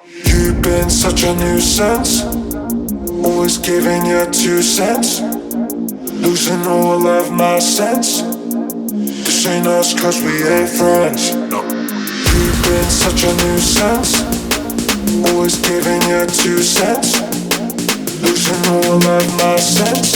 You've been such a nuisance, always giving your 2 cents, losing all of my sense. This ain't us cause we ain't friends. No. You've been such a nuisance, always giving your 2 cents, losing all of my sense.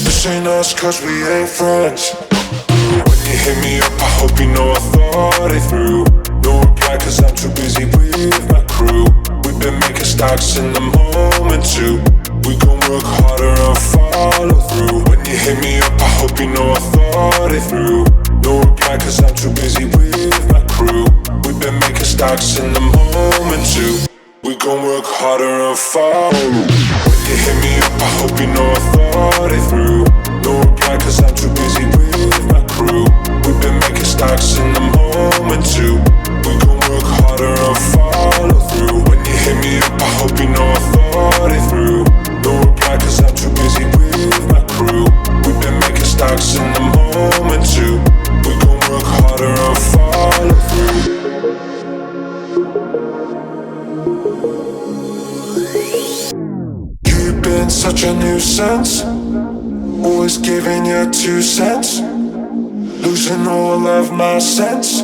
This ain't us cause we ain't friends. When you hit me up, I hope you know I thought it through. No reply cause I'm too busy with my crew. We've been making stocks in the moment too. We gon' work harder and follow through. When you hit me up, I hope you know I thought it through. No reply cause I'm too busy with my crew. We've been making stocks in the moment too. We gon' work harder and follow. When you hit me up, I hope you know I thought it through. No reply cause I'm too busy with my crew. We've been making stocks in the moment too. We gon' work harder and follow through. When you hit me up, I hope you know I thought it through. No reply cause I'm too busy with my crew. We've been making stocks in the moment too. We gon' work harder and follow through. You've been such a nuisance, always giving your 2 cents, losing all of my sense.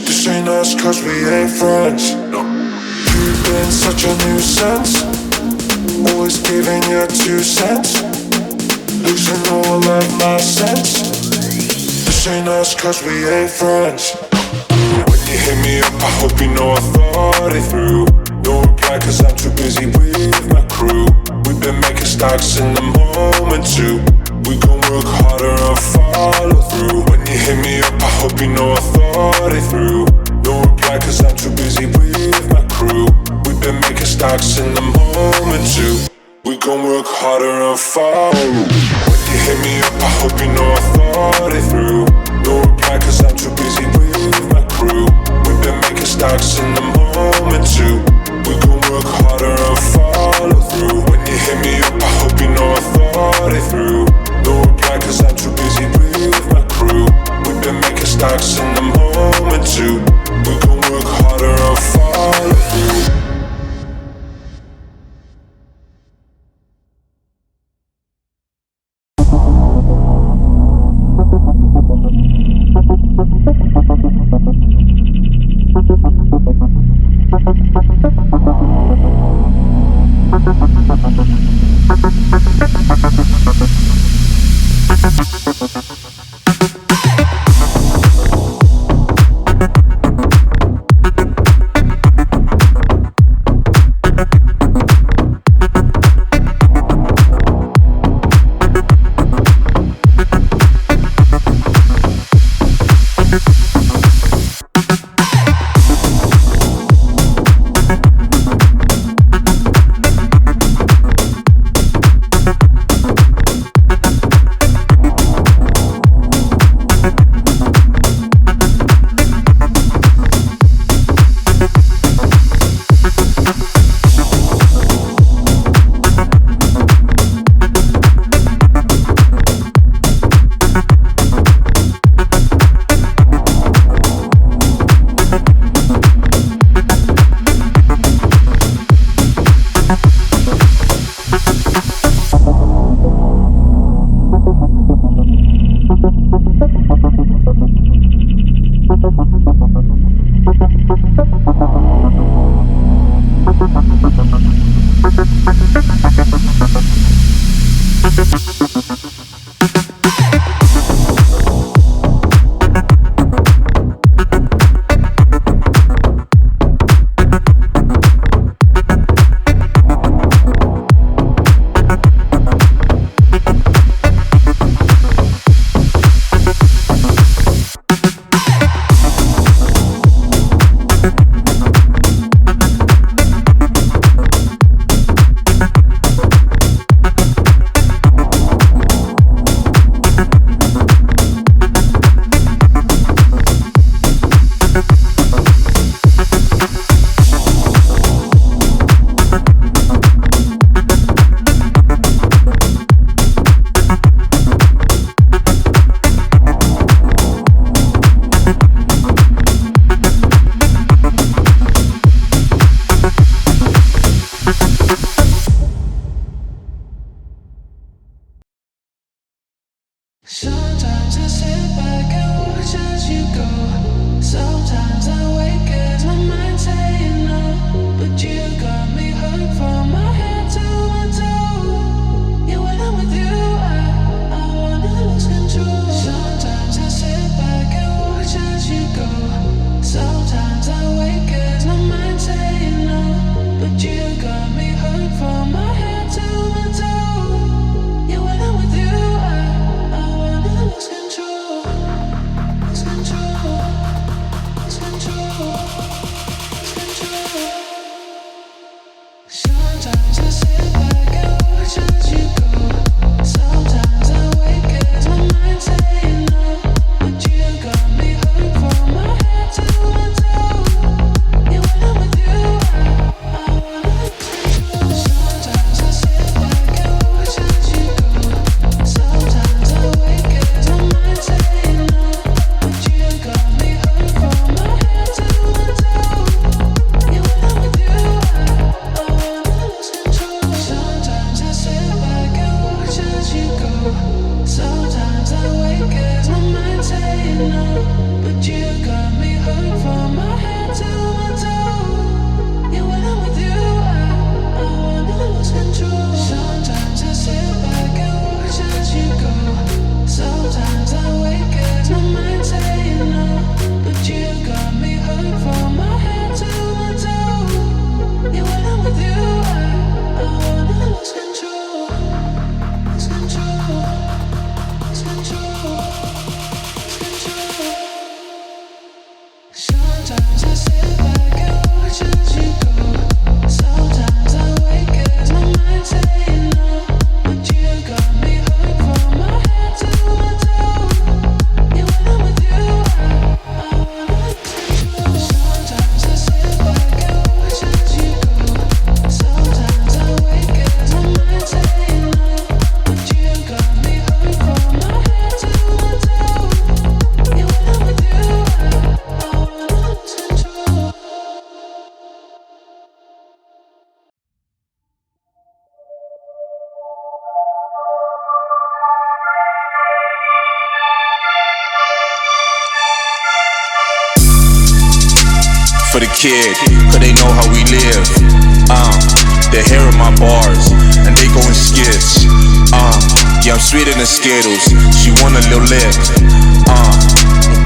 This ain't us cause we ain't friends. No. You've been such a nuisance, always giving your 2 cents, losing all of my sense. This ain't us cause we ain't friends. When you hit me up, I hope you know I thought it through. No reply cause I'm too busy with my crew. We've been making stocks in the moment too. We gon' work harder and follow through. When you hit me up, I hope you know I thought it through. No reply cause I'm too busy with my crew. We've been making stocks in the moment too. We gon' work harder and follow. When you hit me up, I hope you know I thought it through. No reply cause I'm too busy with my crew. We've been making stocks in the moment too. We gon' work harder and follow through. When you hit me up, I hope you know I thought it through. No reply cause I'm too busy with my crew. We've been making stocks in the moment too. We gon' work harder and follow through. For the kid, cause they know how we live. They're hearing my bars, and they go in skits. Yeah, I'm sweeter than Skittles. She want a little lick. I'm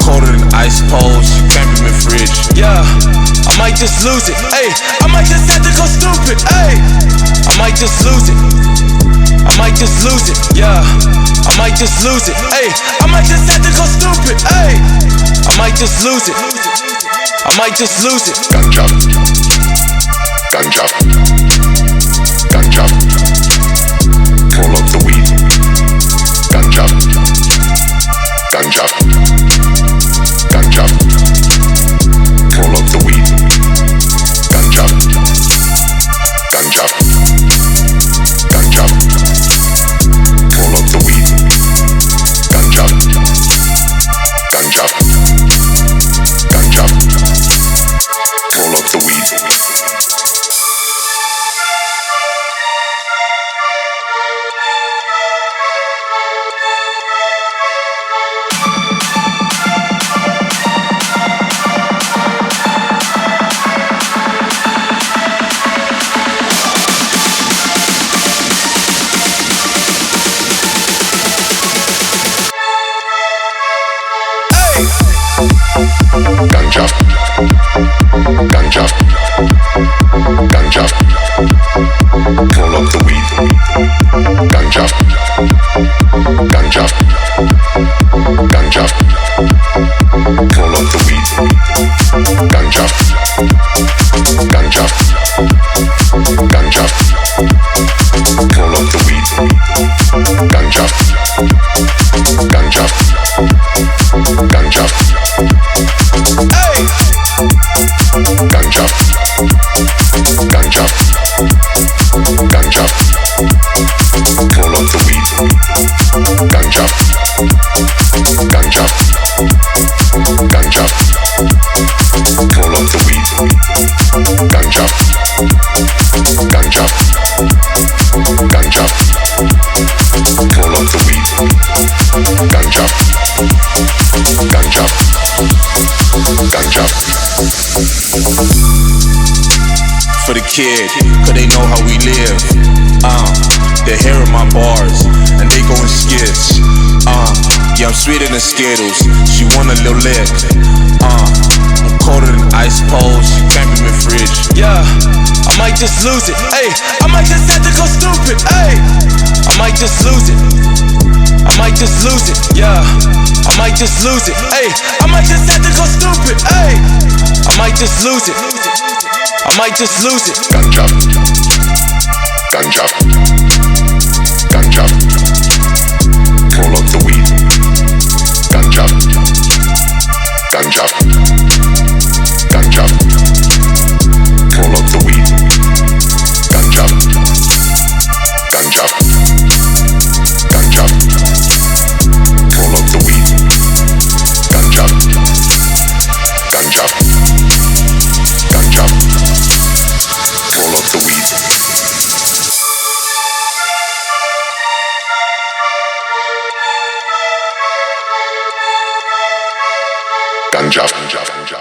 colder than ice poles. You can't be my fridge. Yeah, I might just lose it. Ayy, I might just have to go stupid. Ayy, I might just lose it. I might just lose it. Yeah, I might just lose it. Ayy, I might just have to go stupid. Ayy, I might just lose it. I might just lose it. Ganja, ganja, ganja. Roll up the weed. Ganja, ganja, ganja. Roll up the weed. Ganja, ganja, ganja. Roll up the weed. Ganja, ganja, ganja. Roll up the weed. Ganja, ganja, ganja. Roll up the weed. Ganja, ganja, ganja. Roll up the weed. Ganja, ganja, ganja. Roll up the weed. Ganja, ganja, ganja. Hey! Ganja, ganja, ganja. Roll up the weed. Ganja, ganja, ganja. Roll up the weed. Ganja, ganja, ganja. Roll up the weed. Ganja, ganja, ganja. For the kid, cause they know how we live. They're hearing my bars, and they go in skits. Yeah, I'm sweeter than Skittles. She want a little lick. I'm colder than ice poles. You can't be my fridge. Yeah, I might just lose it. Ayy, I might just have to go stupid. Ayy, I might just lose it. I might just lose it. Yeah, I might just lose it. Ayy, I might just have to go stupid. Ayy, I might just lose it. I might just lose it. Ganja, ganja, ganja. Roll up the weed. Ganja, ganja, ganja. Roll up the weed. Ganja, ganja, ganja. Roll up the weed. Ganja, ganja, ganja. Roll up the weed. Ganja, ganja, ganja.